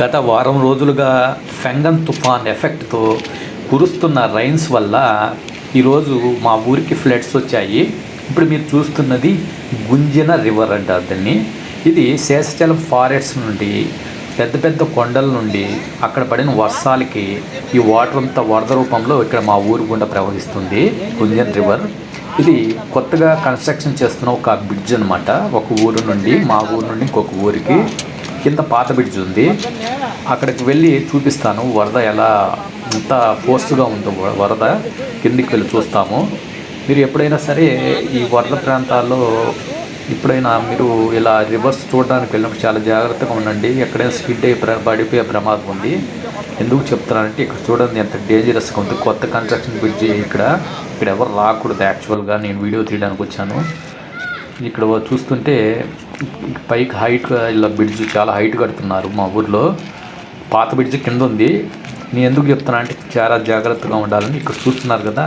గత వారం రోజులుగా ఫెంగన్ తుఫాన్ ఎఫెక్ట్తో కురుస్తున్న రైన్స్ వల్ల ఈరోజు మా ఊరికి ఫ్లడ్స్ వచ్చాయి. ఇప్పుడు మీరు చూస్తున్నది గుంజిన రివర్ అంటారు దాన్ని. ఇది శేషాచలం ఫారెస్ట్ నుండి పెద్ద పెద్ద కొండల నుండి అక్కడ పడిన వర్షాలకి ఈ వాటర్ అంతా వరద రూపంలో ఇక్కడ మా ఊరు గుండా ప్రవహిస్తుంది. గుంజన రివర్ ఇది కొత్తగా కన్స్ట్రక్షన్ చేస్తున్న ఒక బ్రిడ్జ్ అనమాట. ఒక ఊరు నుండి మా ఊరు నుండి ఇంకొక ఊరికి కింద పాత బ్రిడ్జ్ ఉంది. అక్కడికి వెళ్ళి చూపిస్తాను వరద ఎలా ఎంత ఫోర్స్గా ఉందో. వరద కిందికి వెళ్ళి చూస్తాము. మీరు ఎప్పుడైనా సరే ఈ వరద ప్రాంతాల్లో ఎప్పుడైనా మీరు ఇలా రివర్స్ చూడడానికి వెళ్ళినప్పుడు చాలా జాగ్రత్తగా ఉండండి. ఎక్కడైనా స్కిడ్ అయ్యి పడిపోయే ప్రమాదం ఉంది. ఎందుకు చెప్తున్నానంటే ఇక్కడ చూడండి ఎంత డేంజరస్గా ఉంది. కొత్త కన్స్ట్రక్షన్ బ్రిడ్జ్ ఇక్కడ ఎవరు రాకూడదు. యాక్చువల్గా నేను వీడియో తీయడానికి వచ్చాను. ఇక్కడ చూస్తుంటే పైకి హైట్గా ఇలా బ్రిడ్జ్ చాలా హైట్ కడుతున్నారు మా ఊర్లో. పాత బ్రిడ్జ్ కింద ఉంది. నేను ఎందుకు చెప్తున్నా అంటే చాలా జాగ్రత్తగా ఉండాలని. ఇక్కడ చూస్తున్నారు కదా,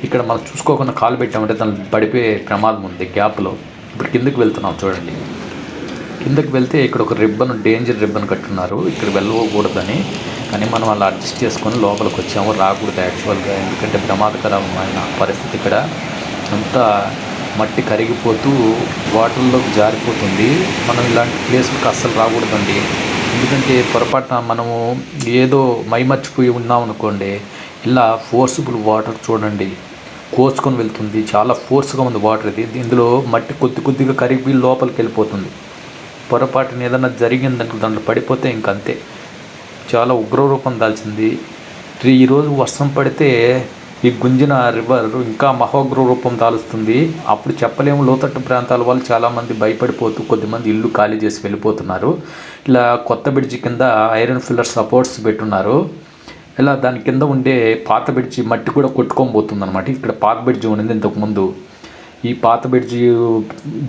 ఇక్కడ మనం చూసుకోకుండా కాలు పెట్టామంటే దాన్ని పడిపోయే ప్రమాదం ఉంది గ్యాప్లో. ఇప్పుడు కిందకి వెళ్తున్నాం చూడండి. కిందకి వెళ్తే ఇక్కడ ఒక రిబ్బన్, డేంజర్ రిబ్బన్ కట్టున్నారు ఇక్కడ వెళ్ళకూడదని. కానీ మనం అలా అడ్జస్ట్ చేసుకొని లోపలికి వచ్చాము. రాకూడదు యాక్చువల్గా, ఎందుకంటే ప్రమాదకరమైన పరిస్థితి. ఇక్కడ అంతా మట్టి కరిగిపోతూ వాటర్లోకి జారిపోతుంది. మనం ఇలాంటి ప్లేస్లకు అస్సలు రాకూడదండి. ఎందుకంటే పొరపాటున మనము ఏదో మైమర్చిపోయి ఉన్నాం అనుకోండి, ఇలా ఫోర్స్ఫుల్ వాటర్ చూడండి కోసుకొని వెళ్తుంది. చాలా ఫోర్స్గా ఉంది వాటర్. ఇందులో మట్టి కొద్దిగా కరిగి లోపలికి వెళ్ళిపోతుంది. పొరపాటున ఏదైనా జరిగిందంటే దాంట్లో పడిపోతే ఇంకంతే, చాలా ఉగ్రరూపం దాల్చింది. ఈరోజు వర్షం పడితే ఈ గుంజిన రివర్ ఇంకా మహోగ్ర రూపం దాలుస్తుంది. అప్పుడు చెప్పలేము. లోతట్టు ప్రాంతాల వాళ్ళు చాలామంది భయపడిపోతూ కొద్దిమంది ఇల్లు ఖాళీ చేసి వెళ్ళిపోతున్నారు. ఇలా కొత్త బ్రిడ్జి కింద ఐరన్ ఫిల్లర్ సపోర్ట్స్ పెట్టున్నారు. ఇలా దాని కింద ఉండే పాత బ్రిడ్జి మట్టి కూడా కొట్టుకొని పోతుంది అనమాట. ఇక్కడ పాత బ్రిడ్జి ఉండింది ఇంతకుముందు. ఈ పాత బ్రిడ్జి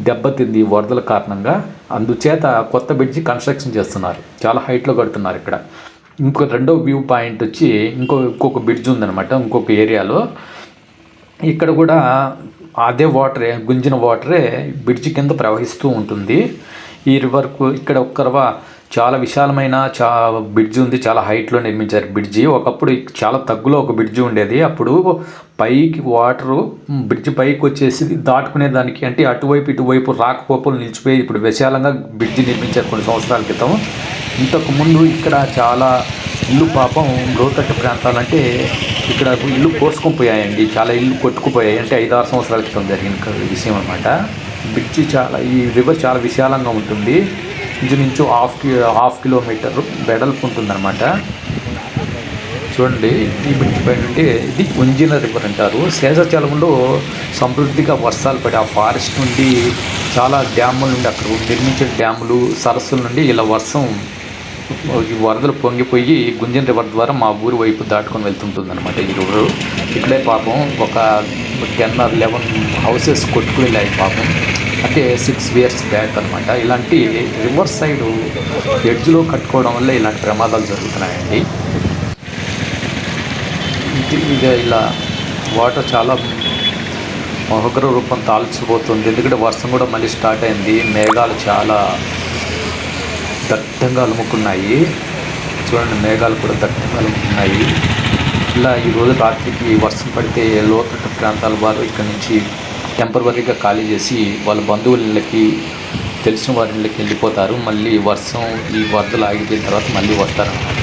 దెబ్బతింది వరదల కారణంగా. అందుచేత కొత్త బ్రిడ్జి కన్స్ట్రక్షన్ చేస్తున్నారు. చాలా హైట్లో కడుతున్నారు. ఇక్కడ ఇంకో రెండో వ్యూ పాయింట్ వచ్చి ఇంకొక బ్రిడ్జ్ ఉందన్నమాట ఇంకొక ఏరియాలో. ఇక్కడ కూడా అదే వాటరే, గుంజిన వాటరే బ్రిడ్జి కింద ప్రవహిస్తూ ఉంటుంది. ఈ రివర్కు ఇక్కడ చాలా విశాలమైన బ్రిడ్జి ఉంది. చాలా హైట్లో నిర్మించారు బ్రిడ్జి. ఒకప్పుడు చాలా తగ్గులో ఒక బ్రిడ్జి ఉండేది. అప్పుడు పైకి వాటరు బ్రిడ్జి పైకి వచ్చేసి దాటుకునే దానికి, అంటే అటువైపు ఇటువైపు రాకపోకలు నిలిచిపోయి ఇప్పుడు విశాలంగా బ్రిడ్జి నిర్మించారు కొన్ని సంవత్సరాల క్రితం. ఇంతకుముందు ఇక్కడ చాలా ఇల్లు పాపం లోతట్టు ప్రాంతాలంటే ఇక్కడ ఇల్లు కోసుకొని పోయాయండి. చాలా ఇల్లు కొట్టుకుపోయాయి. అంటే 5-6 సంవత్సరాల క్రితం జరిగిన విషయం అనమాట. బ్రిడ్జి ఈ రివర్ చాలా విశాలంగా ఉంటుంది. ఇంచుమించు హాఫ్ కిలోమీటర్ వెడల్పు ఉంటుందన్నమాట. చూడండి ఈ బ్రిడ్జ్ పైన ఉంటే ఇది గుంజిన రివర్ అంటారు. శేషాచలంలో సమృద్ధిగా వర్షాలు పడి ఆ ఫారెస్ట్ నుండి చాలా డ్యాముల నుండి అక్కడ నిర్మించిన డ్యాములు, సరస్సుల నుండి ఇలా వర్షం ఈ వరదలు పొంగిపోయి గుంజిన రివర్ ద్వారా మా ఊరి వైపు దాటుకొని వెళ్తుంటుంది అనమాట ఈ రివర్. ఇక్కడే పాపం ఒక 10-11 హౌసెస్ కొట్టుకుని వెళ్ళాయి పాపం. అంటే 6 years బ్యాక్ అనమాట. ఇలాంటి రివర్ సైడు ఎడ్జ్లో కట్టుకోవడం వల్ల ఇలాంటి ప్రమాదాలు జరుగుతున్నాయండి. ఇలా వాటర్ చాలా మహోగ్ర రూపం తాల్చిపోతుంది. ఎందుకంటే వర్షం కూడా మళ్ళీ స్టార్ట్ అయింది. మేఘాలు చాలా దట్టంగా అలుముకున్నాయి. చూడండి మేఘాలు కూడా దట్టంగా అలుముకున్నాయి. ఇలా ఈరోజు రాత్రికి వర్షం పడితే లోతట్టు ప్రాంతాల వారు ఇక్కడ నుంచి టెంపరవరీగా ఖాళీ చేసి వాళ్ళ బంధువుల ఇళ్ళకి, తెలిసిన వారి ఇళ్ళకి వెళ్ళిపోతారు. మళ్ళీ వర్షం ఈ వరదలు ఆగిపోయిన తర్వాత మళ్ళీ వస్తారనమాట.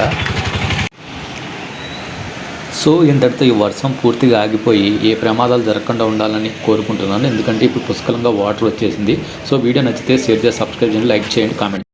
సో ఇంతటితో ఈ వర్షం పూర్తిగా ఆగిపోయి ఏ ప్రమాదాలు జరగకుండా ఉండాలని కోరుకుంటున్నాను. ఎందుకంటే ఇప్పుడు పుష్కలంగా వాటర్ వచ్చేసింది. సో వీడియో నచ్చితే షేర్ చేసి, సబ్స్క్రైబ్ చేయండి, లైక్ చేయండి, కామెంట్